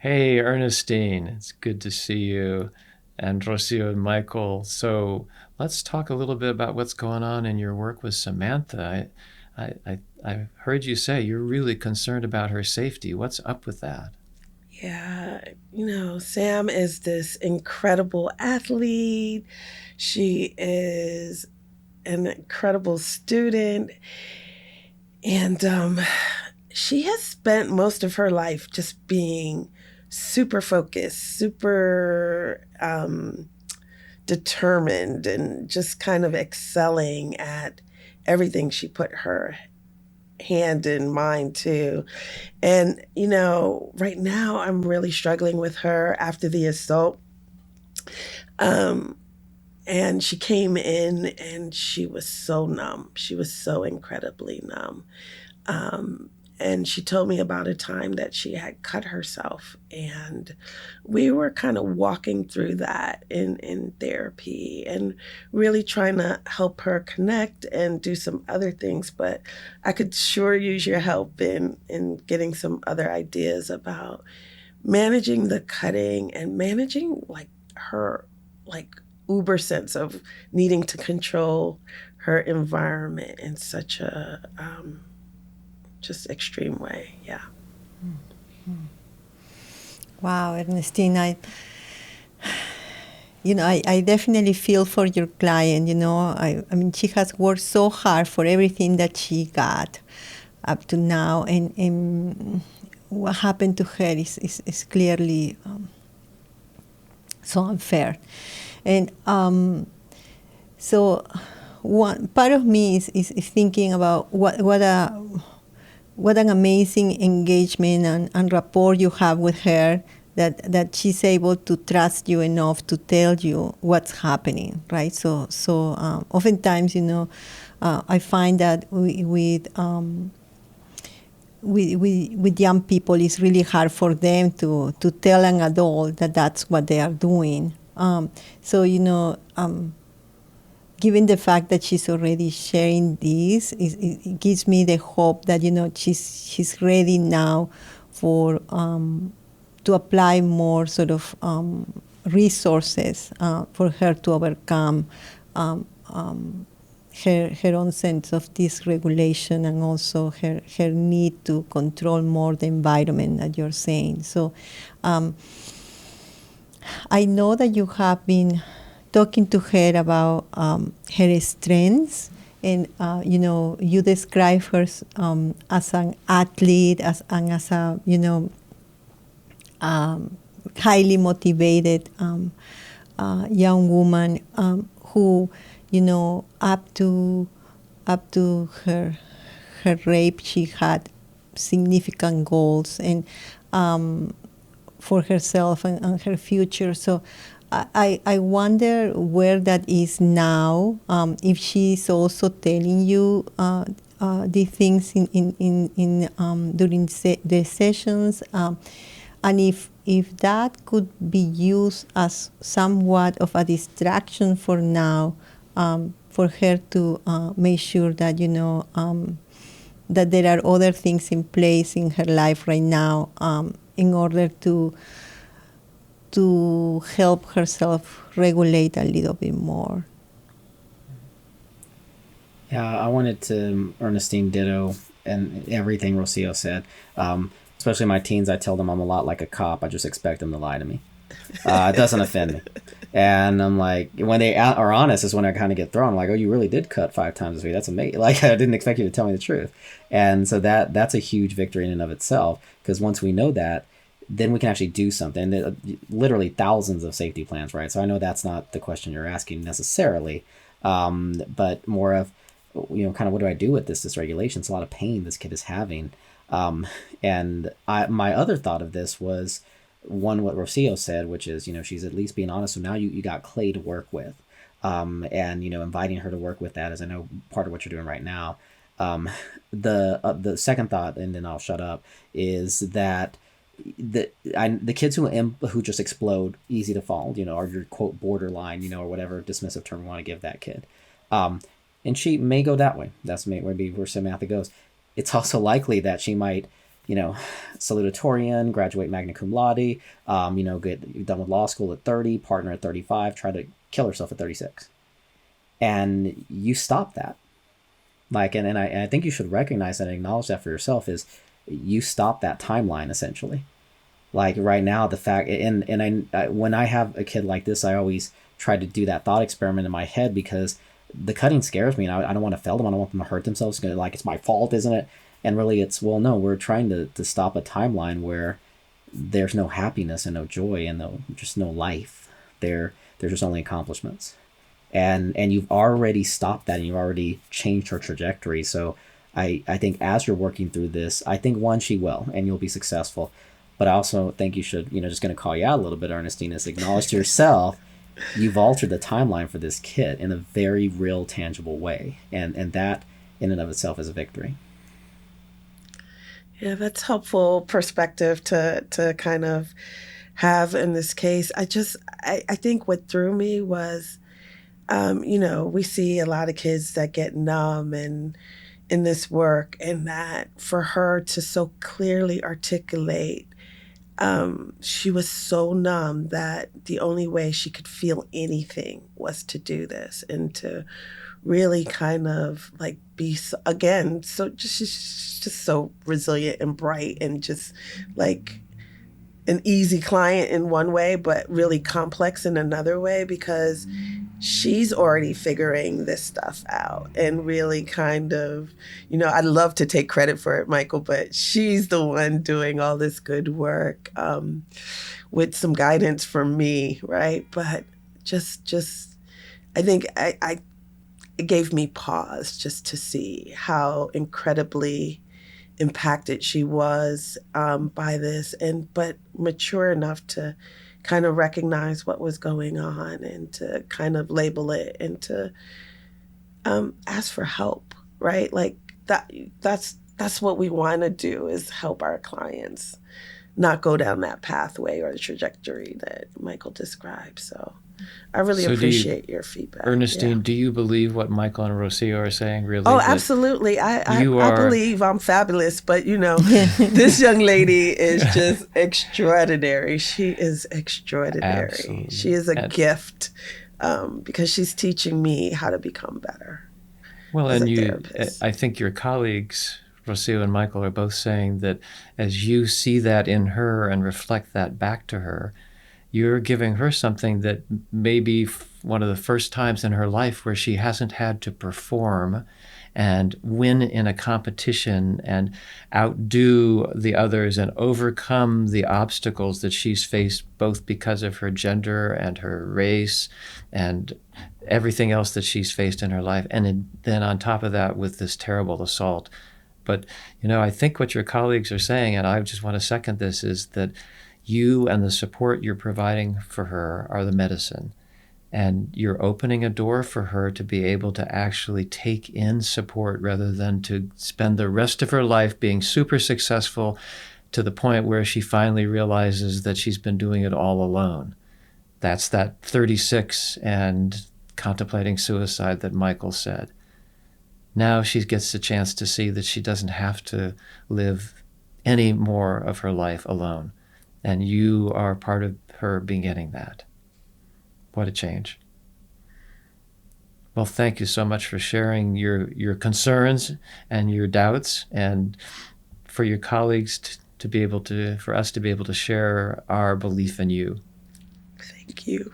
Hey, Ernestine, it's good to see you, and Rocio and Michael. So let's talk a little bit about what's going on in your work with Samantha. I heard you say you're really concerned about her safety. What's up with that? Yeah, Sam is this incredible athlete. She is an incredible student. And she has spent most of her life just being super focused, super determined, and just kind of excelling at everything she put her hand and mind to. And, right now I'm really struggling with her after the assault. Um, and she came in and she was so numb. She was so incredibly numb. Um, and she told me about a time that she had cut herself. And we were kind of walking through that in therapy and really trying to help her connect and do some other things. But I could sure use your help in getting some other ideas about managing the cutting and managing like her like uber sense of needing to control her environment in such a just extreme way. Yeah. Wow, Ernestine, I definitely feel for your client. I mean, she has worked so hard for everything that she got up to now, and what happened to her is clearly so unfair. And so, one part of me is thinking about what an amazing engagement and rapport you have with her, that she's able to trust you enough to tell you what's happening, right? So oftentimes, I find that with young people, it's really hard for them to tell an adult that that's what they are doing. So given the fact that she's already sharing this, it gives me the hope that she's ready now for to apply more sort of resources for her to overcome um, um, her own sense of dysregulation, and also her need to control more the environment that you're saying. So um, I know that you have been talking to her about her strengths, and you describe her as an athlete, as a um, highly motivated young woman, who, up to her rape, she had significant goals, and for herself and her future. So I wonder where that is now. If she's also telling you the things in during the sessions, and if that could be used as somewhat of a distraction for now, for her to make sure that that there are other things in place in her life right now, in order to help herself regulate a little bit more. Yeah, I wanted to Ernestine ditto and everything Rocio said. Especially my teens, I tell them I'm a lot like a cop. I just expect them to lie to me. It doesn't offend me. And I'm like, when they are honest, is when I kind of get thrown. I'm like, oh, you really did cut 5 times this week. That's amazing. Like, I didn't expect you to tell me the truth. And so that's a huge victory in and of itself. Because once we know that, then we can actually do something. Literally thousands of safety plans, right? So I know that's not the question you're asking necessarily, but more of, kind of what do I do with this dysregulation? It's a lot of pain this kid is having. And my other thought of this was one, what Rocio said, which is, she's at least being honest. So now you got clay to work with. And, inviting her to work with that, as I know part of what you're doing right now. Um, the second thought, and then I'll shut up, is that the kids who just explode easy to fall, are your quote borderline, or whatever dismissive term we want to give that kid. Um, and she may go that way. That's maybe where Samantha goes. It's also likely that she might salutatorian, graduate magna cum laude, get done with law school at 30, partner at 35, try to kill herself at 36. And you stop that. And I think you should recognize that and acknowledge that for yourself is you stop that timeline essentially. Like right now, the fact, and when I have a kid like this, I always try to do that thought experiment in my head because the cutting scares me, and I don't want to fail them. I don't want them to hurt themselves. It's my fault, isn't it? And really, no. We're trying to stop a timeline where there's no happiness and no joy and just no life. There's just only accomplishments, and you've already stopped that, and you've already changed her trajectory. So I think as you're working through this, I think one, she will, and you'll be successful. But I also think you should, just going to call you out a little bit, Ernestine, is acknowledge to yourself, you've altered the timeline for this kid in a very real, tangible way. And that in and of itself is a victory. Yeah, that's helpful perspective to kind of have in this case. I think what threw me was, we see a lot of kids that get numb and in this work, and that for her to so clearly articulate, she was so numb that the only way she could feel anything was to do this and to really kind of like be again so just so resilient and bright and just like an easy client in one way but really complex in another way because she's already figuring this stuff out and really kind of, I'd love to take credit for it, Michael, but she's the one doing all this good work with some guidance from me, right? But just I think it gave me pause just to see how incredibly impacted she was by this, but mature enough to kind of recognize what was going on and to kind of label it and to ask for help, right? Like that's what we want to do, is help our clients not go down that pathway or the trajectory that Michael described. So I really appreciate your feedback. Ernestine, do you believe what Michael and Rocio are saying, really? Oh, absolutely. I believe I'm fabulous, but this young lady is just extraordinary. She is extraordinary. Absolutely. She is a gift because she's teaching me how to become better. Well, and I think your colleagues, Rocio and Michael, are both saying that as you see that in her and reflect that back to her, you're giving her something that may be one of the first times in her life where she hasn't had to perform and win in a competition and outdo the others and overcome the obstacles that she's faced both because of her gender and her race and everything else that she's faced in her life. And then on top of that with this terrible assault. But, I think what your colleagues are saying, and I just want to second this, is that you and the support you're providing for her are the medicine. And you're opening a door for her to be able to actually take in support rather than to spend the rest of her life being super successful to the point where she finally realizes that she's been doing it all alone. That's that 36 and contemplating suicide that Michael said. Now she gets the chance to see that she doesn't have to live any more of her life alone. And you are part of her beginning that. What a change. Well, thank you so much for sharing your concerns and your doubts, and for your colleagues for us to be able to share our belief in you. Thank you.